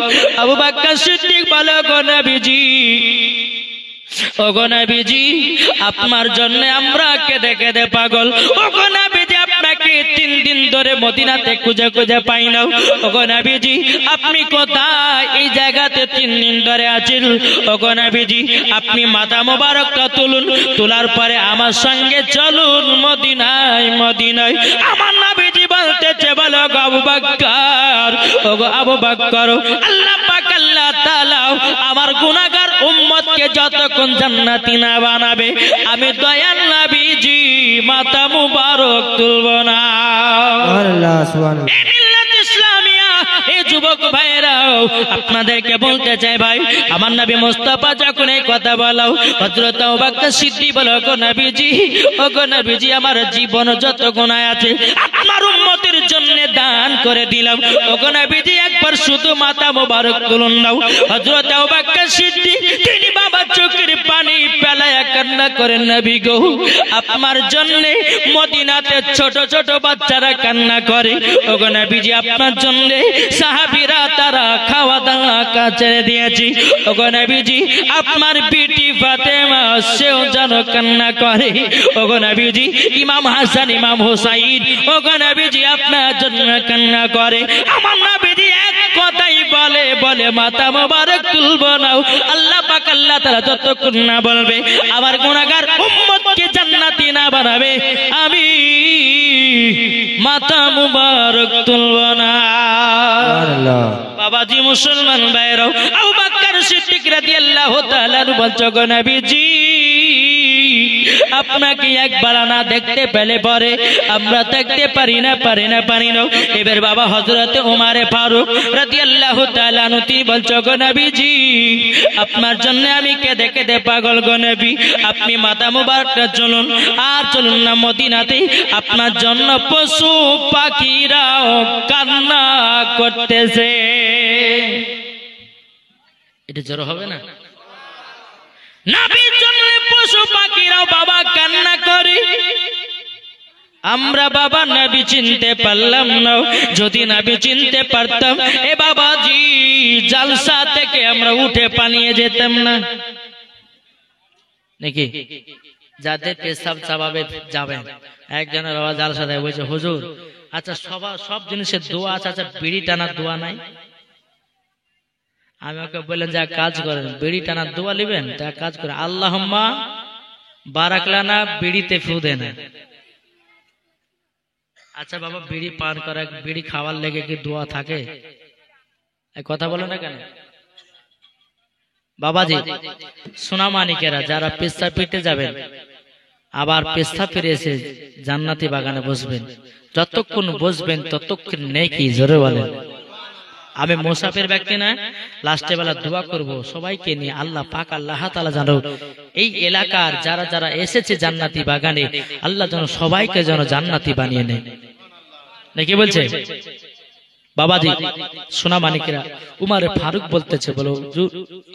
আবু বকর সিদ্দিক বলে, গো নবীজি, ও গো নবীজি আপনার জন্য আমরা কেঁদে কেঁদে পাগল। ও গো নবীজি আপনাকে 3 দিন ধরে মদিনাতে খুঁজে খুঁজে পাই না। ও গো নবীজি আপনি কোথায়? এই জায়গাতে 3 দিন ধরে আছেন। ও গো নবীজি আপনি মাথা মোবারকটা তুলুন, তোলার পরে আমার সঙ্গে চলুন মদিনায় মদিনায়। আমার নবীজি বলতেছে, বলো আবু বকর, ও গো আবু বকর, আল্লাহ পাক আল্লাহ তাআলা আমার গুনাহগার উম্মতকে যতক্ষণ জান্নাতি না বানাবে আমি দয়াল নবীজি মাথা মুবারক তুলব না। সুবহানাল্লাহ সুবহানাল্লাহ। এই যুবক ভাইরাও আপনাদেরকে বলতে চাই ভাই, আমার নবী মুস্তাফা যখন এই কথা বলো, হযরত আবু বকর সিদ্দিক বলো, গো নবীজি, ও গো নবীজি আমার জীবন যত গুনাহ আছে আপনার উম্মতের জন্য দান করে দিলাম। ও গো নবীজি একবার শুধু মাথা মোবারক তুলুন নাও। হযরত আবু বকর সিদ্দিক তিনি বাবা চোখের পানি ফেলায়া কান্না করেন, নবী গো আপনার জন্য মদিনাতে ছোট ছোট বাচ্চারা কান্না করে। ও গো নবীজি আপনার জন্য সাহাবীরা তারা খাওয়া দাওয়া ছেড়ে দিয়েছি। ও গো নবীজি আপনার বিটি ফাতেমা সেও যেন কান্না করে। ও গো নবীজি ইমাম হাসান ইমাম হুসাইন ও গো নবীজি আপনার জন্য কান্না করে। আমার নবীজি এক কথাই বলে, বলে মাথা মোবারক তুলব না। আল্লাহ পাক আল্লাহ তাআলা যতক্ষণ না বলবে আমার গুনাহগার উম্মতকে জান্নাতি না বানাবে আমি মাথা মুবারক তুলব না। বাবাজি মুসলমান ভাইরাও, আবু বকর সিদ্দিক রাদিয়াল্লাহু তাআলা বলছো, গো নবীজি আপনাকে একবার না দেখতে পেলে পরে আমরা দেখতে পারি না। এবার বাবা হযরত ওমরে ফারুক রাদিয়াল্লাহু তাআলা আনহু তিনি বলছো, গো নবীজি আপনার জন্য আমি কেঁদে কেঁদে পাগল। গো নবী আপনি মাথা মুবারকটা চলুন, আর চলুন না মদিনাতে আপনার জন্য পশু পাখিরাও কান্না করতেছে। এটা জোর হবে না? নবীর জন্য পশু পাখিরাও বাবা কান্না করে। আমরা বাবা নবী চিনতে পারলাম না, যদি নবী চিনতে পারতাম এ বাবাজি জালসা থেকে আমরা উঠে পালিয়ে যেতাম না নাকি? যাদের পেশাব চাবাবে যাবেন, একজনের বাবা জালসা দেয় বলছে হুজুর আচ্ছা সব জিনিসের দোয়া আছে, আচ্ছা বিড়ি টানার দোয়া নাই? আমি ওকে বললেন যে কাজ করেন, বিড়ি টানার দোয়া নেবেন, তা কাজ করে আল্লাহুম্মা বারাকলানা বিড়িতে ফু দেন। আচ্ছা বাবা বিড়ি পান করা বিড়ি খাওয়ার লেগে কি দোয়া থাকে? কথা বলে না কেন বাবাজি? সোনা মানিকেরা যারা পেশা পিটে যাবেন, আবার পেশা ফিরে এসে জান্নাতি বাগানে বসবেন, যতক্ষণ বসবেন ততক্ষণ নেকি, জোরে বলেন। আমি মুসাফির ব্যক্তি না, লাস্টে বেলা দোয়া করব সবাইকে নিয়ে, আল্লাহ পাক আল্লাহ তাআলা জানো এই এলাকার যারা যারা এসেছে জান্নাতি বাগানে, আল্লাহ যেন সবাইকে যেন জান্নাতি বানিয়ে নেয়, নাকি বলছে বাবাজি? সোনা মানিকেরা উমারে ফারুক বলতেছে, বলো হুজুর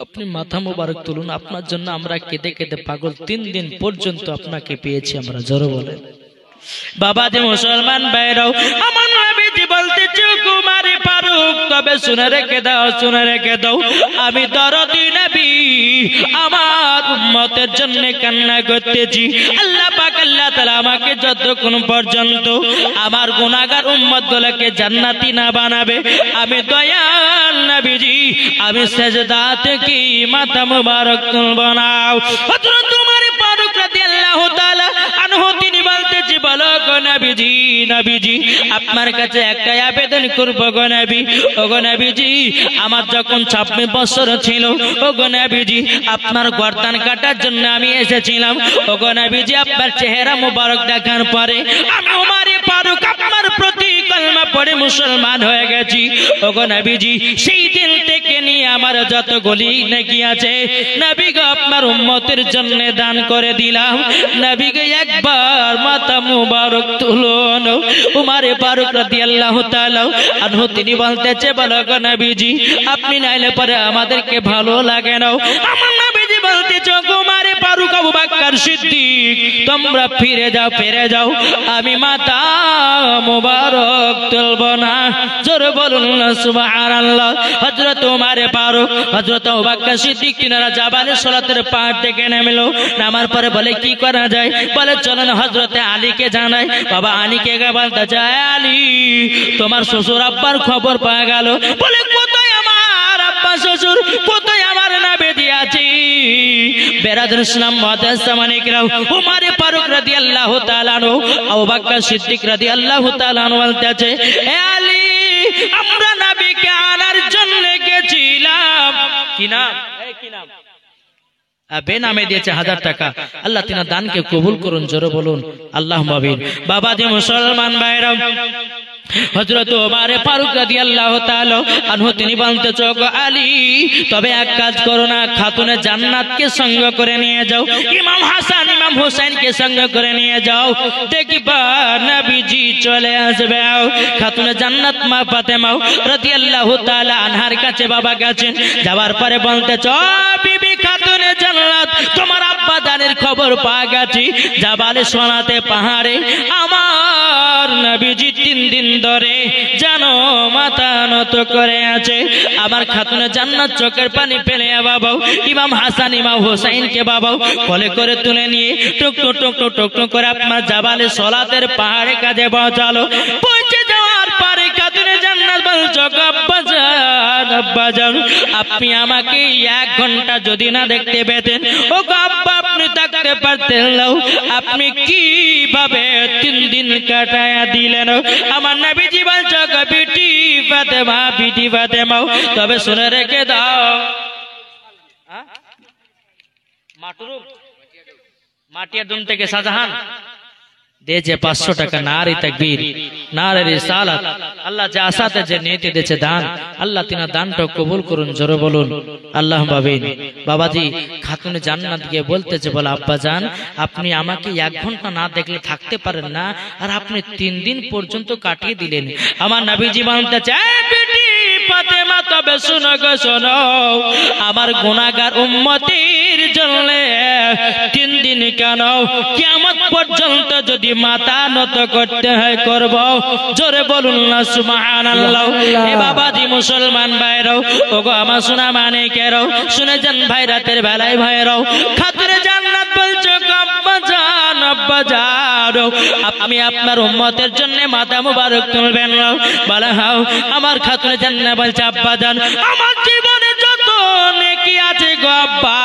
আপনি মাথা মোবারক তুলুন, আপনার জন্য আমরা কেঁদে কেঁদে পাগল, 3 দিন পর্যন্ত আপনাকে পেয়েছি আমরা, জোরে বলেন। বাবাজি মুসলমান ভাইরাও, আমার নবীজি বলতেছে কুমারী ফারুক তবে শুনে রেখে দাও, শুনে রেখে দাও, আমি দরদি নবী আমার উম্মতের জন্য কান্না করতেছি। আল্লাহ পাক আল্লাহ তাআলা আমাকে যতক্ষণ পর্যন্ত আমার গুনাহগার উম্মতগুলোকে জান্নাতি না বানাবে, আমি দয়াল নবীজি আমি সিজদা থেকে মাথা মোবারক তুলব না। হযরত উমর ফারুক রাদিয়াল্লাহু তাআলা আনহু তিনি বলতেছি, বলো গো নবীজি, নবীজি আপনার কাছে একটা আবেদন করব গো নবী, ও গো নবীজি আমার যখন 26 বছর ছিল, ও গো নবীজি আপনার গর্দান কাটার জন্য আমি এসেছিলাম, ও গো নবীজি আপনার চেহারা মোবারক দেখার পরে আমি উমর ফারুক আপনার প্রতি কলমা পড়ে মুসলমান হয়ে গেছি। ও গো নবীজি সেই দিন থেকে নিয়ে আমার যত গলি নেকি আছে নবী গো আপনার উম্মতের জন্য দান করে দিলাম। নবী গো একবার মাথা মুবারক তুলুন। উমর ফারুক রাদিয়াল্লাহু তাআলা আনহু তিনি বলতেছে, বলো গো নবীজি আপনি নাইলে পরে আমাদেরকে ভালো লাগে না। আমার নবীজি বলতেছে, উমর ফারুক আবু বকর সিদ্দিক তোমরা ফিরে যাও, ফিরে যাও, আমি মাথা মুবারক তুলব না, জোরে বলুন না সুবহানাল্লাহ। হযরত উমর ফারুক হযরত আবু বকর সিদ্দিক তিনারা জাবালে সালাতের পাহাড় থেকে নেমেলো, নামার পরে বলে কি করা যায়, বলে চলেন হযরতে আলীকে জানাই। বাবা আলীকে বলতে যায়, আলী তোমার শ্বশুর আব্বার খবর পাওয়া গেল। বলে কোথায় আমার আব্বা শ্বশুর, কোথায় আমার নবী আছে? বেরাদুল ইসলাম মুআদ্দাস সামানিকরাও, উমর ফারুক রাদিয়াল্লাহু তাআলা আনহু আবু বকর সিদ্দিক রাদিয়াল্লাহু তাআলা আনহু বলতেছে, এ আলী আমরা নবীকে আনার জন্য গেছিলাম। কি নাম? কি নাম? বেনামে দিয়েছে 1000 টাকা। আল্লাহ তিনার দানকে কবুল করুন, জোরে বলুন আল্লাহুম্মা আমিন। বাবাজি মুসলমান ভাইরা, হযরত ওমর ফারুক রাদিয়াল্লাহু তাআলা আনহু তিনি বলতেছে, গো আলী তবে এক কাজ করো না, খাতুনে জান্নাতকে সঙ্গ করে নিয়ে যাও, ইমাম হাসান ইমাম হোসেনকে সঙ্গ করে নিয়ে যাও, দেখবা নবীজি চলে আসবে। খাতুনে জান্নাত মা ফাতেমা রাদিয়াল্লাহু তাআলা আনহার কাছে বাবা গেছেন, যাওয়ার পরে বলতেছে, ও বিবি খাতুনে জান্নাত তোমার আব্বা জানের খবর পাওয়া গেছে, জাবালে সোনাতে পাহাড়ে আমার নবীজি 3 দিন ধরে জানো মাথা নত করে আছে। আমার খাতুনে জান্নাত চোখের পানি ফেলে বাবা ইমাম হাসান ইমাম হোসেনকে বাবা কোলে করে তুলে নিয়ে টুক টুক টুক টুক টুক টুক করে আপনার জাবালে সালাতের পাহাড়ে কাজে পৌঁছালো। পৌঁছে যাওয়ার পরে খাতুনে জান্নাত বলছো, আব্বা জান আপনি আমাকে 1 ঘন্টা যদি না দেখতে পেতেন, ও আব্বা আপনি থাকতে পারতেন না, আপনি কিভাবে 3 দিন কাটায়া দিলেন? আমার নবীজি বলছো, বিটি ফাতেমা, বিটি ফাতেমা তবে শুনে রেখে দাও, মাটিয়াডুম থেকে শাহজাহান দিয়েছে 500 টাকা। নারে তাকবীর, নারে রিসালাত। আল্লাহ যে আশাতে যে নিয়তে দিয়েছে দান, আল্লাহ তিনার দানটা কবুল করুন, জোরে বলুন আল্লাহুম্মা আমিন। বাবাজি খাতুনে জান্নাত গিয়ে বলতেছে, বলে আব্বা জান আপনি আমাকে 1 ঘন্টা না দেখলে থাকতে পারেন না, আর আপনি 3 দিন পর্যন্ত কাটিয়ে দিলেন। আমার নবীজি বলতেছে, ফাতেমা তবে শোনো গো শোনো, আমার গুনাহগার উম্মতি নবীর জন্য 3 দিন কেন কিয়ামত পর্যন্ত যদি মাথা নত করতে হয় করব। জোরে বলুন না সুবহানাল্লাহ। এ বাবাজি মুসলমান ভাইরাও, ওগো আমার সোনা মানিকেরাও, শুনে যান ভাই, রাতের বেলায় ভাইরাও, খাতুনে জান্নাত বলছো আব্বা জান, আব্বা জান, আপনি আপনার উম্মতের জন্য মাথা মুবারক তুলবেন না? বলে হাও। আমার খাতুনে জান্নাত বলছে আব্বা জান, আমার জীবনে যত নেকি আছে গো আব্বা,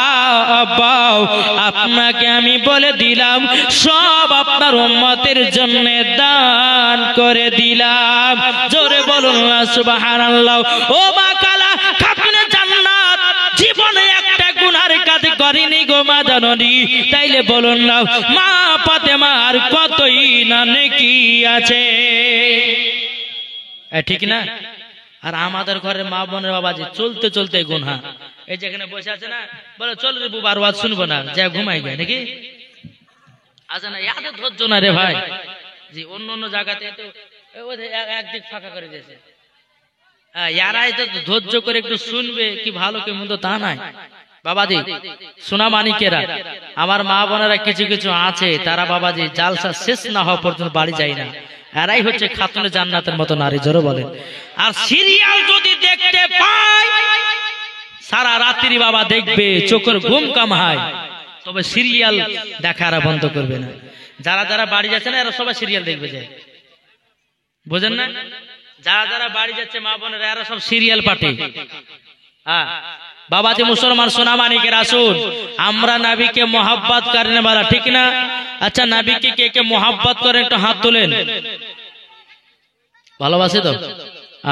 আব্বা আপনাকে আমি বলে দিলাম সব আপনার উম্মতের জন্য দান করে দিলাম। জোরে বলুন না সুবহানাল্লাহ। ও মা কালা খাতুনে জান্নাত জীবনে একটা গুনার কাজ করেনি গো মা জননী, তাইলে বলুন না মা ফাতেমার কতই না নেকি আছে, ঠিক না? আর আমাদের ঘরে মা বোনের বাবাজি চলতে চলতে গুনাহ। এই যেখানে বসে আছে না, বলে চল রে বুবার ওয়াজ শুনবো না, যা ঘুমাই যায় নাকি আছে না? ইয়াতে ধৈর্য না রে ভাই। জি, অন্য অন্য জায়গাতে তো একদিক ফাঁকা করে দিয়েছে, ইয়ারাই তো ধৈর্য করে একটু শুনবে কি ভালো কি মন্দ তা নাই। বাবাজি সোনা মানিকেরা, আমার মা বোনেরা কিছু কিছু আছে, তারা বাবাজি জালসা শেষ না হওয়া পর্যন্ত বাড়ি যায় না। এরাই হচ্ছে খাতুনে জান্নাতের মতো নারী, জোরে বলেন। আর সিরিয়াল যদি দেখতে পায় সারা রাত্রি বাবা দেখবে, চোখের ঘুম কামায়, তবে সিরিয়াল দেখার বন্ধ করবে না। যারা যারা বাড়ি যাচ্ছে না এরা সবাই সিরিয়াল দেখবে যায়, বুঝেন না? যারা যারা বাড়ি যাচ্ছে মা বোনেরা এরা সব সিরিয়াল পাঠে। হ্যাঁ বাবাজি মুসলমান সোনা মানিকের, আসুন আমরা নবীকে মোহাব্বত করেন বলা, ঠিক না? আচ্ছা নবীকে কে কে মোহাব্বত করেন একটু হাত তোলেন। ভালোবাসে তো?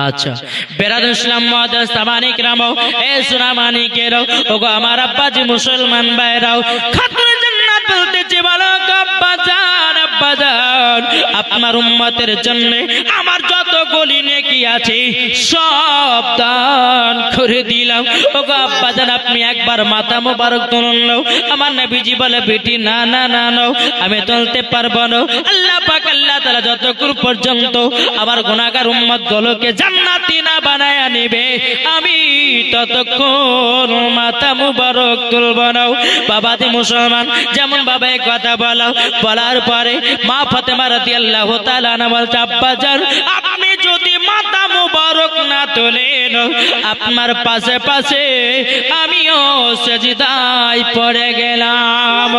আচ্ছা বেরাদুল ইসলাম মুআদ্দাস তামানিক রামও, এ সোনা মানিকেরাও, ওগো আমার আব্বাজি মুসলমান ভাইরাও, খাতুনে জান্নাত বলতেছে বলো আব্বা জান, আব্বা জান আপনার উম্মতের জন্য আমার যত গলি নেকি আছে সব দান করে দিলাম। ওগো আব্বা জান আপনি একবার মাথা মোবারক তুলুন। আমার নবীজি বলে বেটি না না না নাও, আমি তুলতে পারবো না। আল্লাহ পাক আল্লাহ তাআলা যতক্ষণ পর্যন্ত আমার গুনাহগার উম্মত গুলোকে জান্নাতি না বানায়া নেবে আমি ততক্ষণ মাথা মুবারক তুলব না। বাবাজি মুসলমান, যেমন বাবা এই কথা বলার পরে মা ফাতেমা রাদিয়াল্লাহু তাআলা আনহা বলছে আব্বা জান আপনি যদি মাথা মুবারক না তোলেন আপনার পাশে পাশে আমিও সেজদায় পড়ে গেলাম।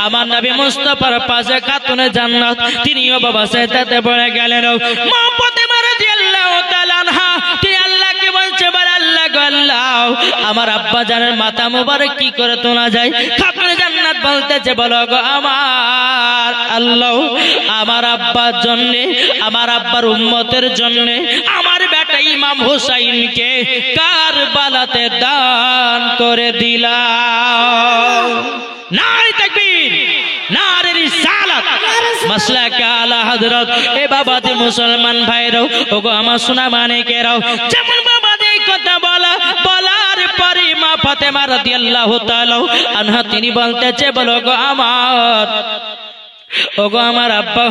আমার নবী মুস্তাফার পাশে খাতুনে জান্নাত তিনিও বাবা সেজদাতে পড়ে গেলেন। মা ফাতেমা রাদিয়াল্লাহু তাআলা আনহা তিনি আল্লাহকে বলছে বলে আল্লাহ গো আল্লাহ আমার আব্বা জানের মাথা মুবারক কি করে তোলা যায়? খাতুনে জান্নাত বলতেছে বলো গো আমার আল্লাহ আমার আব্বার জন্য, আমার আব্বার উম্মতের জন্য আমার বেটা ইমাম হুসাইনকে কারবালাতে দান করে দিলাম। নারে তাকবীর, নারে রিসালাত, মাসলাক আলা হযরত। এ বাবাজি মুসলমান ভাইরাও, ওগো আমার সোনা মানিকেরাও, যেমন বাবাজি কথা বলার পরে মা ফাতেমা রাদিয়াল্লাহু তাআলা আনহা তিনি বলতেছে বলো গো আমার, ওগো আমার আব্বা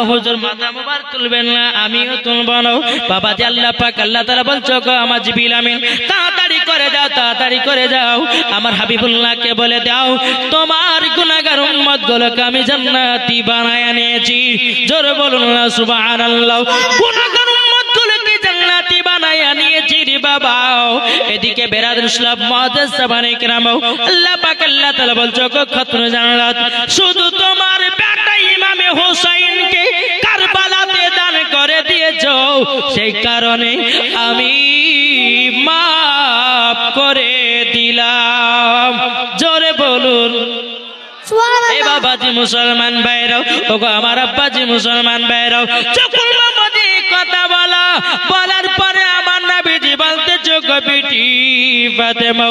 হুজুর মাথা মুবারক তুলবেন না, আমিও তুলব না। বাবাজি আল্লাহ পাক আল্লাহ তাআলা বলছো গো আমার জিবরিল আমিন তাড়াতাড়ি করে যাও, তাড়াতাড়ি করে যাও, আমার হাবিবুল্লাহকে বলে দাও তোমার গুনাহগার উম্মত গুলোকে আমি জান্নাতি বানায় নিয়েছি। জোরে বলুন না সুবহানাল্লাহ। গুনাহগার উম্মত গুলোকে জান্নাতি বানায় নিয়েছি রে বাবা। এদিকে বেরাদুল ইসলাম মুআদ্দাস সাহাবায়ে কেরাম আল্লাহ পাক আল্লাহ তাআলা বলছো গো খাতুনে জান্নাত শুধু তোমার বেটা ইমামে হুসাইনকে কারবালাতে দান করে দিয়েছো, সেই কারণে আমি মাফ করে দিলাম। জোরে বলুন সুবহানাল্লাহ। এ বাবাজি মুসলমান ভাইরাও, ওগো আমার আব্বাজি মুসলমান ভাইরাও, যখন বাবাজি কথা বলার পরে আমার নবীজি বলতে গো বেটি ফাতেমা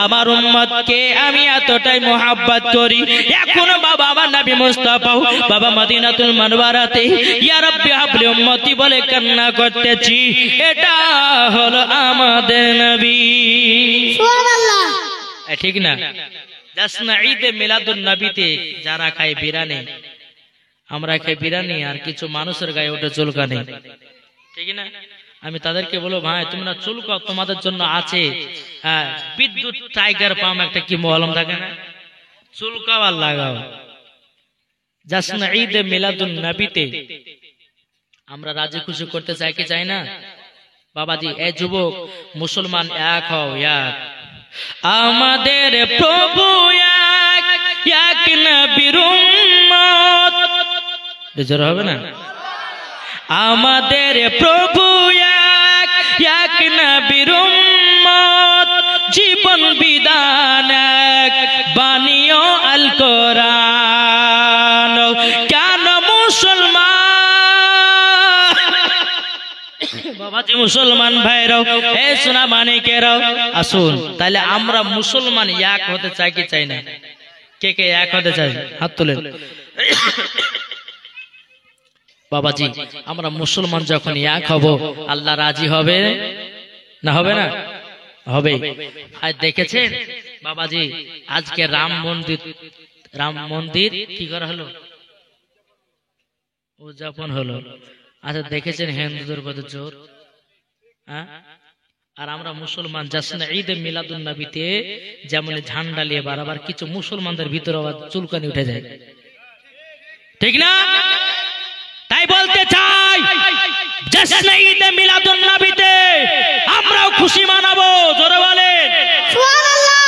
আমার উম্মতকে আমি এতটাই মোহাব্বত করি, এখন বাবা আমার নবী মুস্তাফা বাবা মদিনাতুল মুনাওয়ারাতে ইয়া রাব্বি হাবলি উম্মতি বলে কান্না করতেছি। এটা হলো আমাদের নবী, সুবহানাল্লাহ, ঠিক না? দাসনা ঈদে মিলাদুন নবীতে যারা খায় বিরিয়ানি, আমরা খাই বিরিয়ানি আর কিছু মানুষের গায়ে ওঠে চুলকানি, ঠিক না? আমি তাদেরকে বলবো ভাই তোমরা চুলকাও, তোমাদের জন্য আছে বিদ্যুৎ টাইগার পাম্প একটা কি মলম থাকে না, চুলকাও আর লাগাও। জাসনা ঈদে মিলাদুন নবীতে আমরা রাজি খুশি করতে চাই কি চাই না? বাবাজি এ যুবক মুসলমান এক হও, এক আমাদের প্রভু এক, এক নবীর উম্মত, জোর হবে না? আমাদের প্রভু এক, এক নবীর উম্মত, জীবন বিধান এক, বাণীও আল কোরআন। কেন মুসলমান বাবাজি মুসলমান ভাইরাও এ সোনা মানিকেরাও আসুন, তাহলে আমরা মুসলমান এক হতে চাই কি চাই না? কে কে এক হতে চাই হাত তুলেন। বাবাজি আমরা মুসলমান যখন এক হব আল্লাহ রাজি হবে না? হবে না? হবে। আজ দেখেছেন বাবাজি আজকে রাম মন্দির কি করা হলো, উদযাপন হলো। আচ্ছা দেখেছেন হিন্দুদের কত জোর, আর আমরা মুসলমান জাসনা ঈদে মিলাদুন নবীতে যেমন ঝান্ডা নিয়ে বারবার কিছু মুসলমানদের ভিতরে আবার চুলকানি উঠে যায়, ঠিক না? তাই বলতে চাই জাসনা ঈদে মিলাদুন নবীতে আমরাও খুশি মানাবো, জোরে বলেন সুবহানাল্লাহ।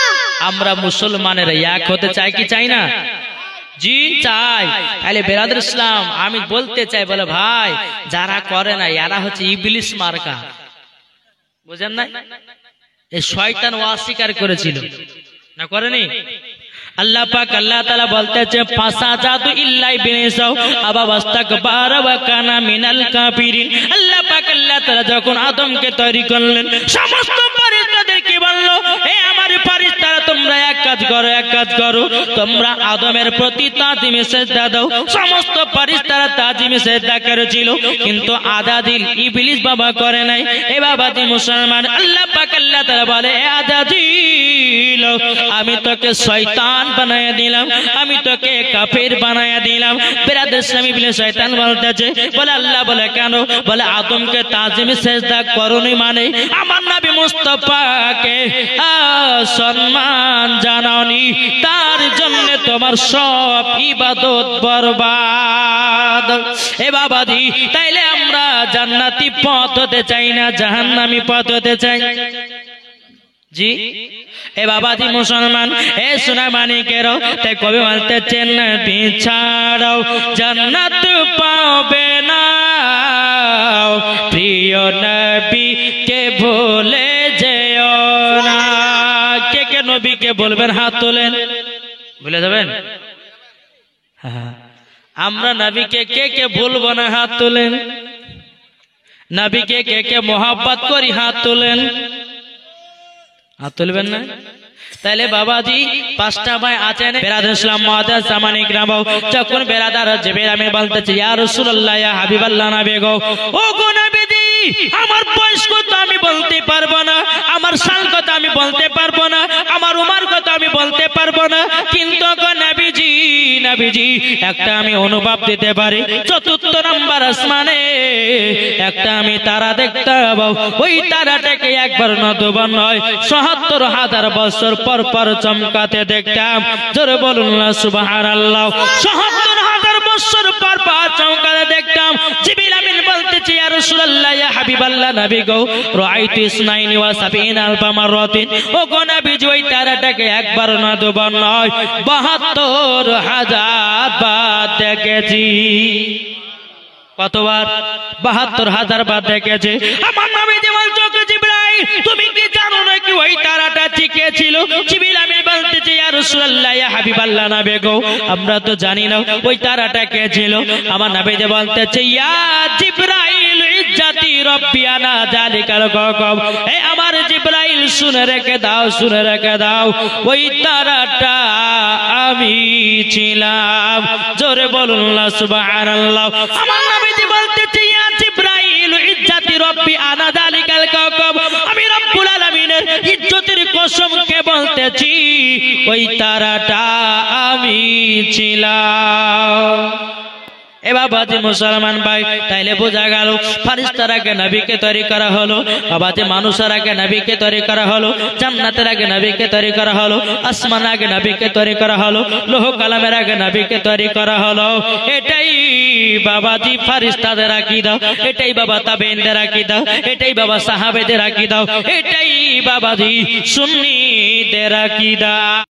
আমরা মুসলমানেরা এক হতে চাই কি চাই না? জি চাই। তাহলে বেরাদর ইসলাম আমি বলতে চাই, বলে ভাই যারা করে না এরা হচ্ছে ইবলিস মার্কা, বুঝেন না? এই শয়তান অস্বীকার করেছিল না, করেনি? আল্লাহ পাক আল্লাহ তাআলা বলতেছে ফাসাজাদু ইল্লা ইবলিস আবা ওয়াস্তাকবার ওয়া কানা মিনাল কাফিরিন। আল্লাহ পাক আল্লাহ তাআলা যখন আদমকে তৈরি করলেন সমস্ত ফেরেশতাদেরকে বলল, হে আমার ফেরেশতারা তোমরা এক কাজ করো, এক কাজ করো, তোমরা আদমের প্রতি তাজিমে সিজদা দাও। সমস্ত ফেরেশতারা তাজিমে সিজদা করেছিল, কিন্তু আদাদিল ইবলিস বাবা করে নাই। এ বাবাজি মুসলমান আল্লাহ পাক আল্লাহ তাআলা বলে, হে আদাদিল আমি তোকে শয়তান বানায়া দিলাম, আমি তোকে কাফের বানায়া দিলাম। বেরাদর ইসলাম ইবলিস শয়তান বলতেছে, বলে আল্লাহ বলে কেন? বলে আদমকে তাজিমে সিজদা করনি মানে আমার নবী মুস্তাফাকে সম্মান জানাওনি, তার জন্য তোমার সব ইবাদত বরবাদ। এ বাবাজি তাইলে আমরা জান্নাতি পথ হতে চাই না জাহান্নামী পথ হতে চাই? জি এ বাবাজি মুসলমান এ সোনা মানিকেরও তাই কবি বলতেছেন নবী ছাড়াও জান্নাত পাবে না, প্রিয় নবী কে ভুলে যেও না। কে কে নবীকে বলবেন হাত তোলেন, ভুলে যাবেন? হ্যাঁ আমরা নবীকে কে কে ভুলবো না হাত তোলেন। নবীকে কে কে মোহাব্বত করি হাত তোলেন, হাত তুলবেন না? তাহলে বাবাজি পাঁচটা ভাই আছেন বেরাদর ইসলাম মুআদ্দাস জামানি গ্রাম, যখন বেরাদার জিবরিল আমি বলতেছি ইয়া রাসূলুল্লাহ ইয়া হাবিবাল্লাহ নবী গো, ও গো নবীজি আমার বয়স কত আমি বলতে পারবো না, আমার সাল কত আমি বলতে পারবো না, আমার উমর কত আমি বলতে পারবো না, কিন্তু গো নবীজি নবীজি একটা আমি অনুভব দিতে পারি, চতুর্থ নম্বর আসমানে একটা আমি তারা দেখতে পাবো, ওই তারাটাকে একবার না দুবার নয় ৭৭,০০০ বছর পর পর চমকাতে দেখতাম। জোরে বলুন না সুবহানাল্লাহ। ৭৭,০০০ বছর পর পর চমকাতে দেখতাম। জিবরিল আমিন বলতেছে ইয়া রাসূলুল্লাহ ইয়া হাবিবাল্লাহ নবী গো রাআইতু ৭২ মাররাতিন, ও গো নবীজি ওই তারাটাকে একবার না দুবার নয় ৭২,০০০ বার দেখেছি। কতবার? ৭২,০০০ বার দেখেছে। আমার নবীজি বলছে জিবরাইল তুমি কি জানো নাকি ওই তারাটা টিকে ছিল? জিবরিল আমিন বলতেছে ইয়া রাসূলুল্লাহ ইয়া হাবিবাল্লাহ নবী গো আমরা তো জানি না ওই তারাটা কে ছিল। আমার নবীজি বলতেছে ইয়া জিবরাইল ইজ্জতি রব্বি আনা যালিকাল কওকব, হে আমার জিবরাইল শুনে রেখে দাও, শুনে রেখে দাও, ওই তারাটা আমি ছিলাম। জোরে বলুন না সুবহানাল্লাহ। আমার নবীজি বলতেছে ইয়া জিবরাইল ইজ্জতি রব্বি আনা যালিকাল কওকব, আমি রব্বুল আলামিনের ইজ্জতের কসমকে বলতেছি ওই তারাটা আমি ছিলাম। এ বাবাজি মুসলমান ভাই, তাইলে বোঝা গেল ফারিস্তার আগে নবীকে তৈরি করা হলো, বাবাজি মানুষের আগে নবীকে তৈরি করা হলো, জান্নাতের আগে নবীকে তৈরি করা হলো, আসমান আগে নবীকে তৈরি করা হলো, লোহ কালামের আগে নবীকে তৈরি করা হলো। এটাই বাবাজি ফারিস্তাদের আকীদা, এটাই বাবা তাবেঈনদের আকীদা, এটাই বাবা সাহাবেদের আকীদা, এটাই বাবাজি সুন্নিদের আকীদা।